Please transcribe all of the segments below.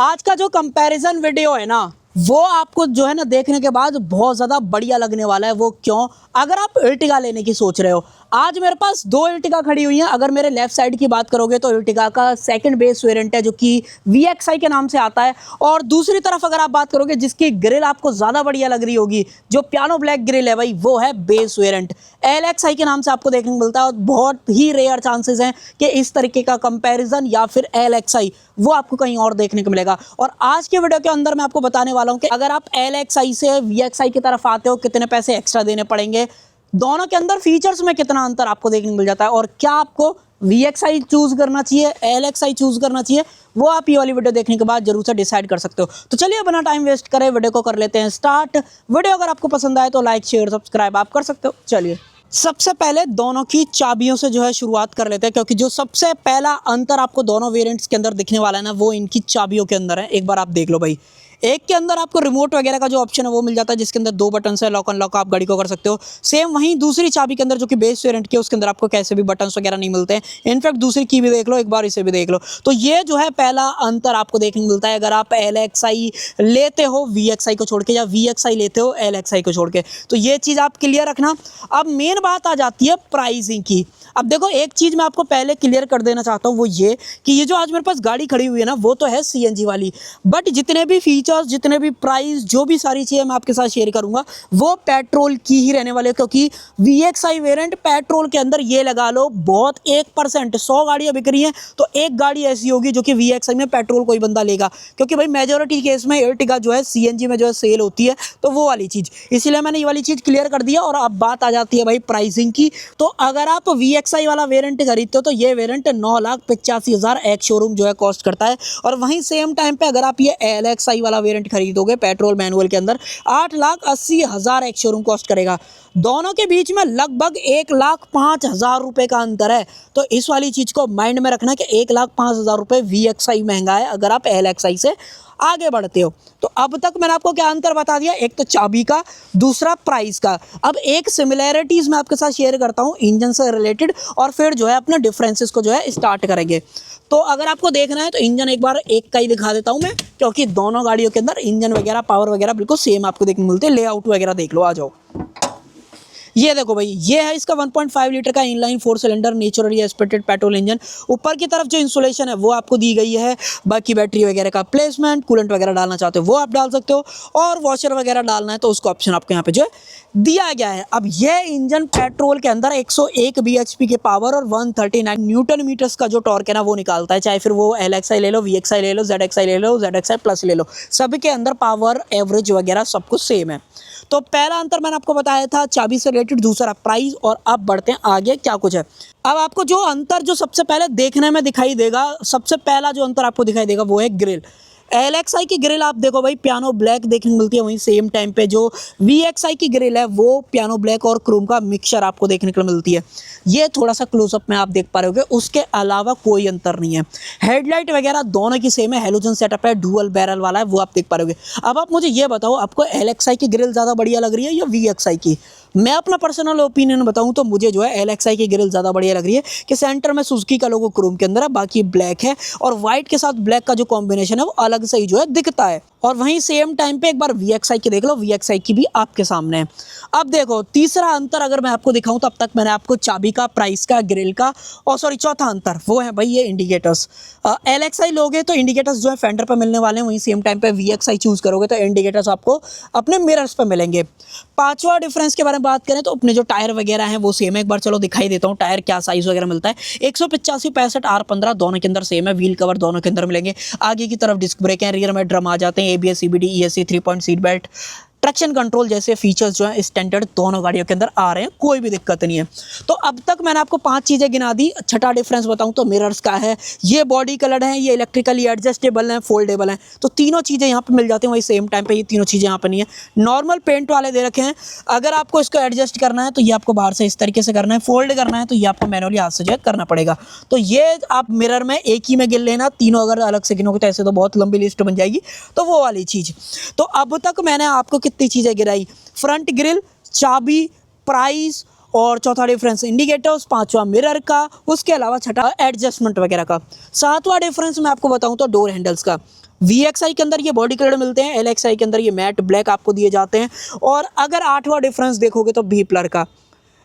आज का जो कंपैरिजन वीडियो है ना, वो आपको जो है ना देखने के बाद बहुत ज़्यादा बढ़िया लगने वाला है। वो क्यों? अगर आप अर्टिगा लेने की सोच रहे हो, आज मेरे पास दो अर्टिगा खड़ी हुई हैं। अगर मेरे लेफ्ट साइड की बात करोगे तो अर्टिगा का सेकंड बेस वेरिएंट है जो कि VXI के नाम से आता है, और दूसरी तरफ अगर आप बात करोगे जिसकी ग्रिल आपको ज़्यादा बढ़िया लग रही होगी, जो पियानो ब्लैक ग्रिल है भाई, वो है बेस वेरिएंट LXI के नाम से आपको देखने को मिलता है। और बहुत ही रेयर चांसेस हैं कि इस तरीके का कंपैरिजन या फिर LXI वो आपको कहीं और देखने को मिलेगा। और आज के वीडियो के अंदर मैं आपको बताने वाला हूं कि अगर आप LXI से VXI की तरफ आते हो कितने पैसे एक्स्ट्रा देने पड़ेंगे, दोनों के अंदर फीचर्स में कितना अंतर आपको देखने को मिल जाता है, और क्या आपको VXI चूज करना चाहिए LXI चूज करना चाहिए, वो आप ये वाली वीडियो देखने के बाद जरूर से डिसाइड कर सकते हो। तो चलिए बिना टाइम वेस्ट करे वीडियो को कर लेते हैं स्टार्ट। वीडियो अगर आपको पसंद आए तो लाइक शेयर सब्सक्राइब आप कर सकते हो। चलिए सबसे पहले दोनों की चाबियों से जो है शुरुआत कर लेते हैं, क्योंकि जो सबसे पहला अंतर आपको दोनों वेरिएंट्स के अंदर दिखने वाला है ना, वो इनकी चाबियों के अंदर है। एक बार आप देख लो भाई, एक के अंदर आपको रिमोट वगैरह का जो ऑप्शन है वो मिल जाता है, जिसके अंदर दो बटन से लॉक अनलॉक आप गाड़ी को कर सकते हो। सेम वहीं दूसरी चाबी के अंदर जो कि बेस वेरिएंट की है, उसके अंदर आपको कैसे भी बटन्स वगैरह नहीं मिलते हैं। इनफैक्ट दूसरी की भी देख लो, एक बार इसे भी देख लो। तो ये जो है पहला अंतर आपको देखने को मिलता है अगर आप LXI लेते हो VXI को छोड़ के, या VXI लेते हो LXI को छोड़ के। तो ये चीज़ आप क्लियर रखना। अब मेन बात आ जाती है प्राइसिंग की। अब देखो, एक चीज़ मैं आपको पहले क्लियर कर देना चाहता हूँ, वो ये कि ये जो आज मेरे पास गाड़ी खड़ी हुई है ना, वो तो है CNG वाली, बट जितने भी फीचर्स, जितने भी प्राइस, जो भी सारी चीज़ें मैं आपके साथ शेयर करूंगा वो पेट्रोल की ही रहने वाले, क्योंकि VXI वेरिएंट पेट्रोल के अंदर ये लगा लो बहुत 1%। 100 गाड़ियाँ बिक रही हैं तो एक गाड़ी ऐसी होगी जो कि VXI में पेट्रोल कोई बंदा लेगा, क्योंकि भाई मेजोरिटी केस में अर्टिगा जो है CNG में जो है सेल होती है, तो वो वाली चीज़, इसीलिए मैंने ये वाली चीज़ क्लियर कर दिया। और अब बात आ जाती है भाई प्राइसिंग की। तो अगर आप VXI वाला वेरिएंट खरीदते हो तो ये वेरिएंट 9,85,000 एक शोरूम जो है कॉस्ट करता है, और वहीं सेम टाइम पे अगर आप ये LXI वाला वेरिएंट खरीदोगे पेट्रोल मैनुअल के अंदर 8,80,000 एक शोरूम कॉस्ट करेगा। दोनों के बीच में लगभग 1,05,000 रुपए का अंतर है। तो इस वाली चीज को माइंड में रखना कि 1,05,000 रुपए VXI महंगा है अगर आप LXI से आगे बढ़ते हो। तो अब तक मैंने आपको क्या अंतर बता दिया, एक तो चाबी का, दूसरा प्राइस का। अब एक सिमिलैरिटीज मैं आपके साथ शेयर करता हूँ इंजन से रिलेटेड, और फिर जो है अपने डिफरेंसेस को जो है स्टार्ट करेंगे। तो अगर आपको देखना है तो इंजन एक बार एक का ही दिखा देता हूँ मैं, क्योंकि दोनों गाड़ियों के अंदर इंजन वगैरह पावर वगैरह बिल्कुल सेम आपको देखने मिलते हैं। लेआउट वगैरह देख लो, आ जाओ। ये देखो भाई, ये है इसका 1.5 लीटर का inline 4 cylinder naturally aspirated petrol engine. ऊपर की तरफ जो इंसुलेशन है वो आपको दी गई है। बाकी बैटरी वगैरह का प्लेसमेंट, कूलेंट वगैरह डालना चाहते हो वो आप डाल सकते हो, और वॉशर वगैरह डालना है तो उसका ऑप्शन आपको यहाँ पे जो है दिया गया है। अब ये इंजन पेट्रोल के अंदर 101 bhp के पावर और 139 न्यूटन मीटर्स का जो टॉर्क है ना वो निकालता है। चाहे फिर वो LXI ले लो, VXI ले लो, ZXI ले लो, ZXI प्लस ले लो, सभी के अंदर पावर एवरेज वगैरह सब कुछ सेम है। तो पहला अंतर मैंने आपको बताया था चाबी से रिलेटेड, दूसरा प्राइस, और अब बढ़ते हैं आगे क्या कुछ है। अब आपको जो अंतर जो सबसे पहले देखने में दिखाई देगा, सबसे पहला जो अंतर आपको दिखाई देगा वो है ग्रिल। LXI की ग्रिल आप देखो भाई पियानो ब्लैक देखने को मिलती है, वहीं सेम टाइम पे जो VXI की ग्रिल है वो पियानो ब्लैक और क्रोम का मिक्सचर आपको देखने को मिलती है। ये थोड़ा सा क्लोजअप में आप देख पा रहे होगे, उसके अलावा कोई अंतर नहीं है। हेडलाइट वगैरह दोनों की सेम है, हेलोजन सेटअप है, डुअल बैरल वाला है, वो आप देख पा रहे होगे। अब आप मुझे ये बताओ, आपको LXI की ग्रिल ज़्यादा बढ़िया लग रही है या VXI की? मैं अपना पर्सनल ओपिनियन बताऊं तो मुझे जो है LXI की ग्रिल ज़्यादा बढ़िया लग रही है, कि सेंटर में सुजुकी का लोगो क्रोम के अंदर है, बाकी ब्लैक है, और व्हाइट के साथ ब्लैक का जो कॉम्बिनेशन है वो अलग से ही जो है दिखता है। और वहीं सेम टाइम पे एक बार VXI की देख लो, VXI की भी आपके सामने है। अब देखो तीसरा अंतर अगर मैं आपको दिखाऊं, तब तक मैंने आपको चाबी का, प्राइस का, ग्रिल का, और सॉरी चौथा अंतर वो है भाई ये इंडिकेटर्स। LXI लोगे तो इंडिकेटर्स जो है फेंडर पर मिलने वाले हैं, वहीं सेम टाइम पे VXI चूज करोगे तो इंडिकेटर्स आपको अपने मिरर्स पर मिलेंगे। पांचवा डिफरेंस के बारे में बात करें तो अपने जो टायर वगैरह हैं वो सेम है। एक बार चलो दिखाई देता हूँ टायर क्या साइज वगैरह मिलता है। 185 65 R15 दोनों के अंदर सेम है। व्हील कवर दोनों के अंदर मिलेंगे। आगे की तरफ डिस्क ब्रेक है, रियर में ड्रम आ जाते हैं, ABS CBD ESC 3 seat belt, traction control जैसे फीचर्स जो है स्टैंडर्ड दोनों गाड़ियों के अंदर आ रहे हैं, कोई भी दिक्कत नहीं है। तो अब तक मैंने आपको 5 चीज़ें गिना दी। छठा डिफरेंस बताऊं तो मिरर्स का है। ये बॉडी कलर है, ये इलेक्ट्रिकली एडजस्टेबल हैं, फोल्डेबल हैं, तो तीनों चीज़ें यहाँ पे मिल जाती हैं। वही सेम टाइम पे ये तीनों चीज़ें यहाँ पे नहीं है। नॉर्मल पेंट वाले दे रखे हैं। अगर आपको इसको एडजस्ट करना है तो ये आपको बाहर से इस तरीके से करना है, फोल्ड करना है तो ये आपको मैनुअली हाथ से जो है करना पड़ेगा। तो ये आप मिरर में एक ही में गिन लेना, तीनों अगर अलग से गिनोगे तो ऐसे तो बहुत लंबी लिस्ट बन जाएगी, तो वो वाली चीज़। तो अब तक मैंने आपको कितनी चीज़ें गिराई, फ्रंट ग्रिल, चाबी, प्राइस, और चौथा डिफरेंस इंडिकेटर्स, पांचवा मिरर का, उसके अलावा छठा एडजस्टमेंट वगैरह का। सातवां डिफरेंस मैं आपको बताऊं तो डोर हैंडल्स का। VXI के अंदर ये बॉडी कलर मिलते हैं, LXI के अंदर ये मैट ब्लैक आपको दिए जाते हैं। और अगर 8वां डिफरेंस देखोगे तो बीपलर का,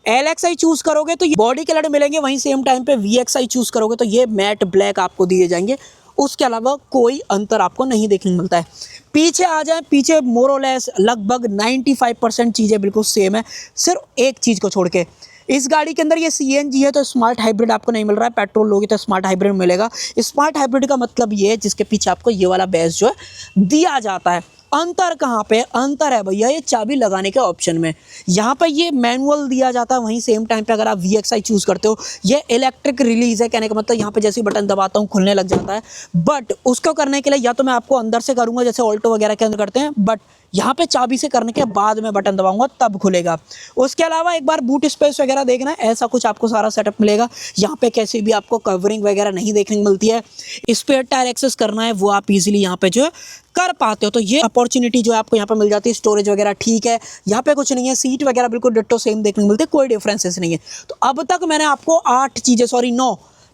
LXI चूज करोगे तो ये बॉडी कलर मिलेंगे, वहीं सेम टाइम पे VXI चूज करोगे तो ये मैट ब्लैक आपको दिए जाएंगे। उसके अलावा कोई अंतर आपको नहीं देखने को मिलता है। पीछे आ जाए, पीछे मोरलेस लगभग 95% चीज़ें बिल्कुल सेम है, सिर्फ एक चीज़ को छोड़ के। इस गाड़ी के अंदर ये CNG है तो स्मार्ट हाइब्रिड आपको नहीं मिल रहा है, पेट्रोल लोगे तो स्मार्ट हाइब्रिड मिलेगा। स्मार्ट हाइब्रिड का मतलब ये है जिसके पीछे आपको ये वाला बेस जो है दिया जाता है। अंतर कहाँ पे अंतर है भैया, ये चाबी लगाने के ऑप्शन में। यहाँ पे ये मैनुअल दिया जाता है, वहीं सेम टाइम पे अगर आप VXI चूज करते हो ये इलेक्ट्रिक रिलीज है। कहने का मतलब यहाँ पे जैसे ही बटन दबाता हूँ खुलने लग जाता है। बट उसको करने के लिए या तो मैं आपको अंदर से करूँगा जैसे ऑल्टो वगैरह के अंदर करते हैं, बट यहाँ पे चाबी से करने के बाद में बटन दबाऊंगा तब खुलेगा। उसके अलावा एक बार बूट स्पेस वगैरह देखना है, ऐसा कुछ आपको सारा सेटअप मिलेगा। यहाँ पे कैसे भी आपको कवरिंग वगैरह नहीं देखने को मिलती है। स्पेयर टायर एक्सेस करना है वो आप इजीली यहाँ पे जो है कर पाते हो, तो ये अपॉर्चुनिटी जो है आपको यहाँ पे मिल जाती है। स्टोरेज वगैरह ठीक है, यहाँ पे कुछ नहीं है। सीट वगैरह बिल्कुल डिट्टो सेम देखने को मिलते हैं, कोई डिफरेंसेस नहीं है। तो अब तक मैंने आपको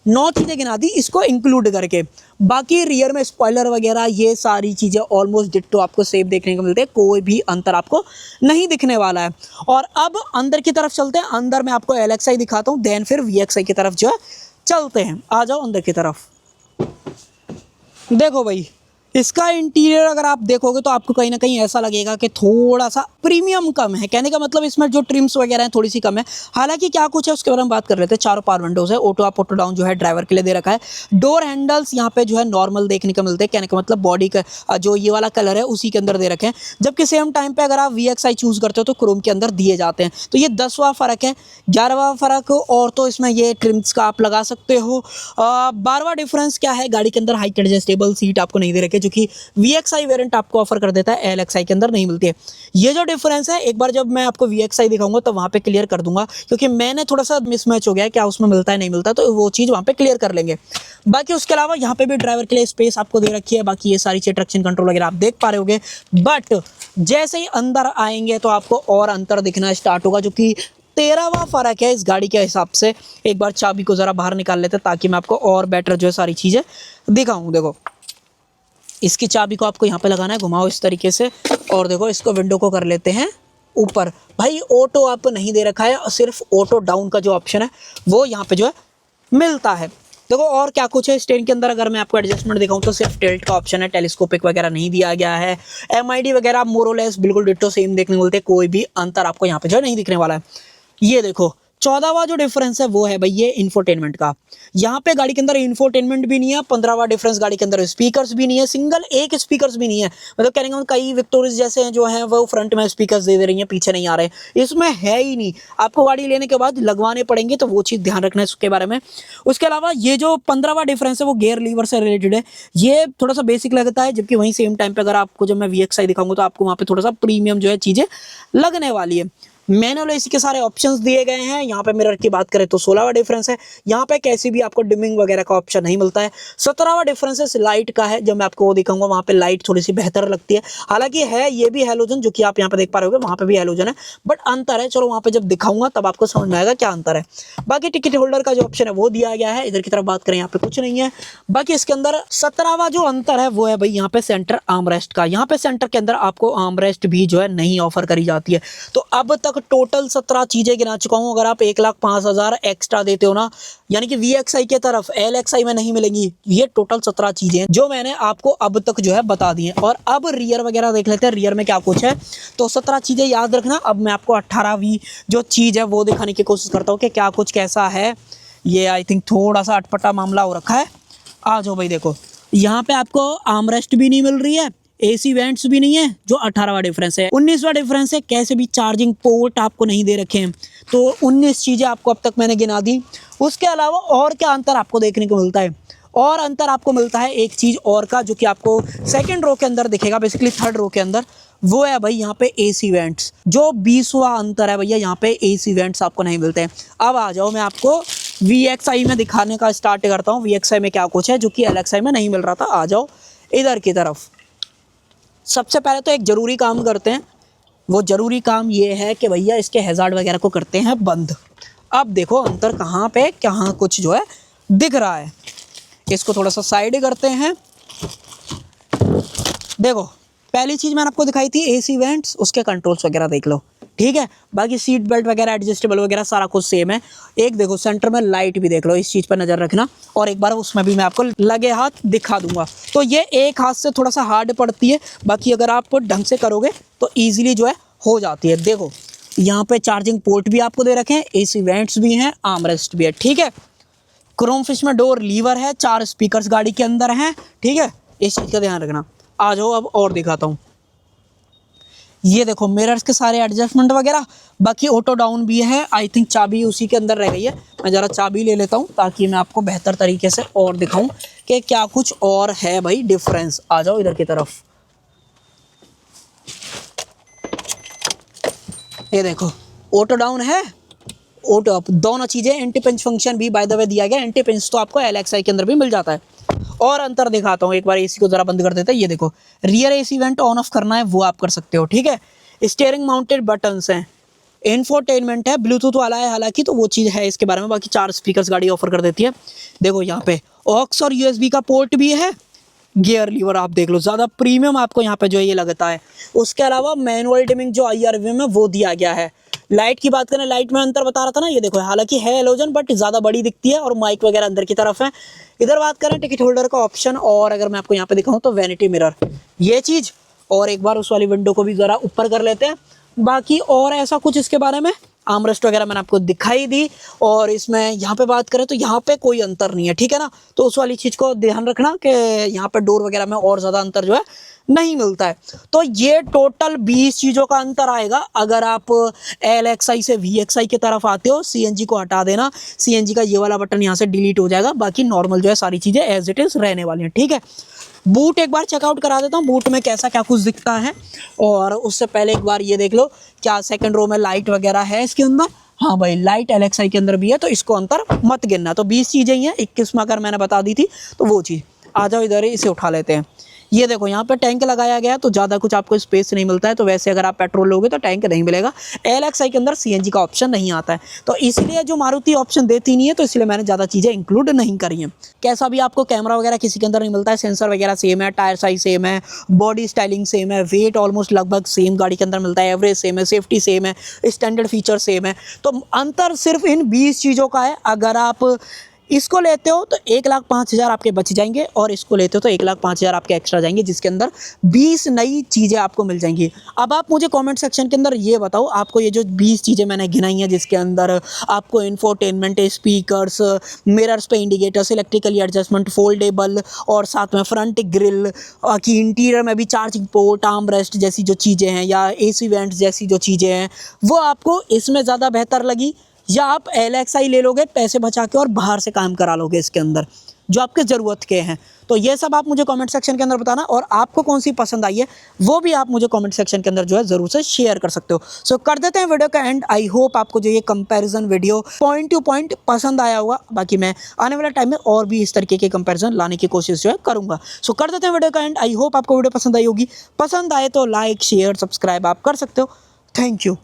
9 चीज़ें गिना दी इसको इंक्लूड करके। बाकी रियर में स्पॉइलर वगैरह ये सारी चीज़ें ऑलमोस्ट डिट्टो आपको सेम देखने को मिलते हैं, कोई भी अंतर आपको नहीं दिखने वाला है। और अब अंदर की तरफ चलते हैं। अंदर मैं आपको LXI दिखाता हूँ, देन फिर VXI की तरफ जो है चलते हैं। आ जाओ अंदर की तरफ। देखो भाई, इसका इंटीरियर अगर आप देखोगे तो आपको कहीं ना कहीं ऐसा लगेगा कि थोड़ा सा प्रीमियम कम है। कहने का मतलब इसमें जो ट्रिम्स वगैरह हैं थोड़ी सी कम है। हालांकि क्या कुछ है उसके बारे में बात कर लेते हैं। चारों पावर विंडोज है, ऑटो अप ऑटो डाउन जो है ड्राइवर के लिए दे रखा है। डोर हैंडल्स यहाँ पे जो है नॉर्मल देखने को मिलते हैं। कहने का मतलब बॉडी का जो ये वाला कलर है उसी के अंदर दे रखे हैं। जबकि सेम टाइम पे अगर आप VXI चूज करते हो तो क्रोम के अंदर दिए जाते हैं। तो ये 10वां फ़र्क है। 11वां फ़र्क और तो इसमें ये ट्रिम्स का आप लगा सकते हो। 12वां डिफरेंस क्या है, गाड़ी के अंदर हाइट एडजस्टेबल सीट आपको नहीं दे रखे, जो कि VXI वेरिएंट आपको ऑफर कर देता है, LXI के अंदर नहीं मिलती है। ये जो डिफरेंस है एक बार जब मैं आपको VXI दिखाऊंगा तो वहाँ पे क्लियर कर दूंगा, क्योंकि मैंने थोड़ा सा मिसमैच हो गया है क्या उसमें मिलता है नहीं मिलता, तो वो चीज़ वहाँ पे क्लियर कर लेंगे। बाकी उसके अलावा यहाँ पे भी ड्राइवर के लिए स्पेस आपको दे रखी है। बाकी ये सारी चीज़ ट्रैक्शन कंट्रोल वगैरह आप देख पा रहे होगे। बट जैसे ही अंदर आएंगे तो आपको और अंतर दिखना स्टार्ट होगा, जो कि 13वां फ़र्क है इस गाड़ी के हिसाब से। एक बार चाबी को ज़रा बाहर निकाल लेते ताकि मैं आपको और बेटर जो है सारी चीज़ें दिखाऊँ। देखो, इसकी चाबी को आपको यहाँ पे लगाना है, घुमाओ इस तरीके से, और देखो इसको विंडो को कर लेते हैं ऊपर। भाई ऑटो आपको नहीं दे रखा है, और सिर्फ ऑटो डाउन का जो ऑप्शन है वो यहाँ पे जो है मिलता है। देखो और क्या कुछ है स्टेरिंग के अंदर, अगर मैं आपको एडजस्टमेंट दिखाऊं तो सिर्फ टिल्ट का ऑप्शन है, टेलीस्कोपिक वगैरह नहीं दिया गया है। MID वगैरह मोरलेस बिल्कुल डिट्टो सेम देखने को मिलते हैं, कोई भी अंतर आपको यहाँ पे जो है नहीं दिखने वाला है। ये देखो 14वां जो डिफरेंस है वो है भाई ये इंफोटेनमेंट का। यहाँ पे गाड़ी के अंदर इंफोटेनमेंट भी नहीं है। 15वां डिफरेंस गाड़ी के अंदर स्पीकर्स भी नहीं है, सिंगल एक स्पीकर्स भी नहीं है। मतलब कहने का कई विक्टोरियस जैसे हैं जो हैं वो फ्रंट में स्पीकर्स दे रही हैं, पीछे नहीं आ रहे, इसमें है ही नहीं। आपको गाड़ी लेने के बाद लगवाने पड़ेंगे, तो वो चीज़ ध्यान रखना है उसके बारे में। उसके अलावा ये जो 15वां डिफरेंस है वो गियर लीवर से रिलेटेड है। ये थोड़ा सा बेसिक लगता है, जबकि वहीं सेम टाइम पर अगर आपको जब मैं VXI दिखाऊंगा तो आपको वहाँ पर थोड़ा सा प्रीमियम जो है चीज़ें लगने वाली है। मैनुअल एसी के सारे ऑप्शंस दिए गए हैं। यहाँ पे मिरर की बात करें तो 16वां डिफरेंस है, यहाँ पे कैसे भी आपको डिमिंग वगैरह का ऑप्शन नहीं मिलता है। 17वां डिफरेंस है लाइट का है, जब मैं आपको वो दिखाऊंगा वहाँ पे लाइट थोड़ी सी बेहतर लगती है। हालांकि है ये भी हैलोजन, जो कि आप यहाँ पे देख पा रहे हो, वहाँ पे भी हैलोजन है, बट अंतर है। चलो वहाँ पे जब दिखाऊंगा तब आपको समझ में आएगा क्या अंतर है। बाकी टिकट होल्डर का जो ऑप्शन है वो दिया गया है। इधर की तरफ बात करें यहाँ पे कुछ नहीं है। बाकी इसके अंदर 17वां जो अंतर है वो है भाई यहाँ पे सेंटर आर्मरेस्ट का। यहाँ पे सेंटर के अंदर आपको आर्मरेस्ट भी जो है नहीं ऑफर करी जाती है। तो अब तक टोटल 17 चीजें गिना चुका हूं। अगर आप 1,05,000 एक्स्ट्रा देते हो ना, यानी कि VXI के तरफ LXI में नहीं मिलेंगी। ये टोटल 17 चीजें जो मैंने आपको अब तक जो है बता दी हैं। और अब रियर वगैरह देख लेते हैं, रियर में क्या कुछ है। तो 17 चीजें याद रखना। अब मैं आपको 18वीं जो चीज है वो दिखाने की कोशिश करता हूँ कि क्या कुछ कैसा है। ये आई थिंक थोड़ा सा अटपटा मामला हो रखा है। आ जाओ भाई, देखो यहाँ पे आपको आर्मरेस्ट भी नहीं मिल रही है, AC वेंट्स भी नहीं है, जो 18वां डिफरेंस है। 19वां डिफरेंस है, कैसे भी चार्जिंग पोर्ट आपको नहीं दे रखे हैं। तो 19 चीज़ें आपको अब तक मैंने गिना दी। उसके अलावा और क्या अंतर आपको देखने को मिलता है, और अंतर आपको मिलता है एक चीज़ और का, जो कि आपको सेकंड रो के अंदर दिखेगा, बेसिकली थर्ड रो के अंदर, वो है भाई यहाँ पे AC वेंट्स। जो 20वां अंतर है भैया, यहाँ पे AC वेंट्स आपको नहीं मिलते हैं। अब आ जाओ, मैं आपको VXI में दिखाने का स्टार्ट करता हूँ। VXI में क्या कुछ है जो कि LXI में नहीं मिल रहा था। आ जाओ इधर की तरफ। सबसे पहले तो एक ज़रूरी काम करते हैं। वो ज़रूरी काम ये है कि भैया इसके हैज़ार्ड वगैरह को करते हैं बंद। अब देखो अंतर कहाँ पे कहाँ कुछ जो है दिख रहा है। इसको थोड़ा सा साइड करते हैं। देखो पहली चीज़ मैंने आपको दिखाई थी एसी वेंट्स, उसके कंट्रोल्स वगैरह देख लो, ठीक है। बाकी सीट बेल्ट वगैरह एडजस्टेबल वगैरह सारा कुछ सेम है। एक देखो सेंटर में लाइट भी देख लो, इस चीज़ पर नज़र रखना, और एक बार उसमें भी मैं आपको लगे हाथ दिखा दूंगा। तो ये एक हाथ से थोड़ा सा हार्ड पड़ती है, बाकी अगर आप ढंग से करोगे तो ईजिली जो है हो जाती है। देखो यहाँ पे चार्जिंग पोर्ट भी आपको दे रखे हैं, एसी वेंट्स भी हैं, आर्मरेस्ट भी है, ठीक है। क्रोम फिश में डोर लीवर है, 4 स्पीकर्स गाड़ी के अंदर हैं, ठीक है। इस चीज़ का ध्यान रखना। आ जाओ अब और दिखाता हूँ। ये देखो मिरर्स के सारे एडजस्टमेंट वगैरह, बाकी ऑटो डाउन भी है। आई थिंक चाबी उसी के अंदर रह गई है, मैं ज़रा चाबी ले लेता हूँ ताकि मैं आपको बेहतर तरीके से और दिखाऊं कि क्या कुछ और है भाई डिफरेंस। आ जाओ इधर की तरफ। ये देखो ऑटो डाउन है, ऑटो अप, दोनों चीज़ें। एंटी पिंच फंक्शन भी बाय द वे दिया गया। एंटी पिंच तो आपको LXi के अंदर भी मिल जाता है। और अंतर दिखाता हूँ, एक बार एसी को ज़रा बंद कर देते हैं। ये देखो rear AC vent on off करना है वो आप कर सकते हो, ठीक है। स्टीयरिंग माउंटेड बटन्स हैं, इंफोटेनमेंट है, ब्लूटूथ वाला है हालांकि, तो वो चीज़ है इसके बारे में। बाकी 4 स्पीकर्स गाड़ी ऑफर कर देती है। देखो यहाँ पे ऑक्स और USB का पोर्ट भी है। गियर लीवर आप देख लो, ज़्यादा प्रीमियम आपको यहाँ पे जो है ये लगता है। उसके अलावा मैनुअल डिमिंग जो IRV में वो दिया गया है। लाइट की बात करें, लाइट में अंतर बता रहा था ना, ये देखो हालांकि है हेलोजन बट ज़्यादा बड़ी दिखती है, और माइक वगैरह अंदर की तरफ है। इधर बात करें टिकट होल्डर का ऑप्शन, और अगर मैं आपको यहाँ पे दिखाऊँ तो वैनिटी मिरर ये चीज़, और एक बार उस वाली विंडो को भी ज़रा ऊपर कर लेते हैं। बाकी और ऐसा कुछ इसके बारे में, आर्मरेस्ट वगैरह मैंने आपको दिखाई दी। और इसमें यहाँ पे बात करें तो यहाँ पे कोई अंतर नहीं है, ठीक है ना। तो उस वाली चीज़ को ध्यान रखना कि यहाँ पे डोर वगैरह में और ज़्यादा अंतर जो है नहीं मिलता है। तो ये टोटल 20 चीज़ों का अंतर आएगा। अगर आप LXi से VXi की तरफ आते हो, CNG को हटा देना, CNG का ये वाला बटन यहाँ से डिलीट हो जाएगा। बाकी नॉर्मल जो है सारी चीज़ें एज इट इज़ रहने वाली हैं, ठीक है। बूट एक बार चेकआउट करा देता हूँ, बूट में कैसा क्या कुछ दिखता है। और उससे पहले एक बार ये देख लो, क्या सेकंड रो में लाइट वगैरह है इसके अंदर। हाँ भाई लाइट LXi के अंदर भी है, तो इसको अंतर मत गिनना। तो 20 चीज़ें ही हैं, 21 में अगर मैंने बता दी थी तो वो चीज़। आ जाओ इधर ही, इसे उठा लेते हैं। ये देखो यहाँ पर टैंक लगाया गया है, तो ज़्यादा कुछ आपको स्पेस नहीं मिलता है। तो वैसे अगर आप पेट्रोल लोगे तो टैंक नहीं मिलेगा। LXi के अंदर CNG का ऑप्शन नहीं आता है, तो इसलिए जो मारुति ऑप्शन देती नहीं है, तो इसलिए मैंने ज़्यादा चीज़ें इंक्लूड नहीं करी हैं। कैसा भी आपको कैमरा वगैरह किसी के अंदर नहीं मिलता है। सेंसर वगैरह सेम है, टायर साइज सेम है, बॉडी स्टाइलिंग सेम है, वेट ऑलमोस्ट लगभग सेम गाड़ी के अंदर मिलता है, एवरेज सेम है, सेफ्टी सेम है, स्टैंडर्ड फीचर सेम है। तो अंतर सिर्फ इन 20 चीज़ों का है। अगर आप इसको लेते हो तो 1,05,000 आपके बच जाएंगे, और इसको लेते हो तो 1,05,000 आपके एक्स्ट्रा जाएंगे, जिसके अंदर 20 नई चीज़ें आपको मिल जाएंगी। अब आप मुझे कमेंट सेक्शन के अंदर ये बताओ, आपको ये जो 20 चीज़ें मैंने गिनाई हैं, जिसके अंदर आपको इंफोटेनमेंट, स्पीकर्स, मिरर्स पे इंडिकेटर्स, इलेक्ट्रिकली एडजस्टमेंट, फोल्डेबल, और साथ में फ्रंट ग्रिल की, इंटीरियर में भी चार्जिंग पोर्ट, आर्म रेस्ट जैसी जो चीज़ें हैं, या AC वेंट्स जैसी जो चीज़ें हैं, वो आपको इसमें ज़्यादा बेहतर लगी, या आप LXi ले लोगे पैसे बचा के और बाहर से काम करा लोगे इसके अंदर जो आपके ज़रूरत के हैं। तो ये सब आप मुझे कमेंट सेक्शन के अंदर बताना, और आपको कौन सी पसंद आई है वो भी आप मुझे कमेंट सेक्शन के अंदर जो है ज़रूर से शेयर कर सकते हो। सो कर देते हैं वीडियो का एंड। आई होप आपको जो ये comparison video point two point पसंद आया होगा। बाकी मैं आने वाले टाइम में और भी इस तरीके के कंपैरिजन लाने की कोशिश जो है करूँगा। सो कर देते हैं वीडियो का एंड। आई होप आपको वीडियो पसंद आई होगी। पसंद आए तो लाइक, शेयर, सब्सक्राइब आप कर सकते हो। Thank you.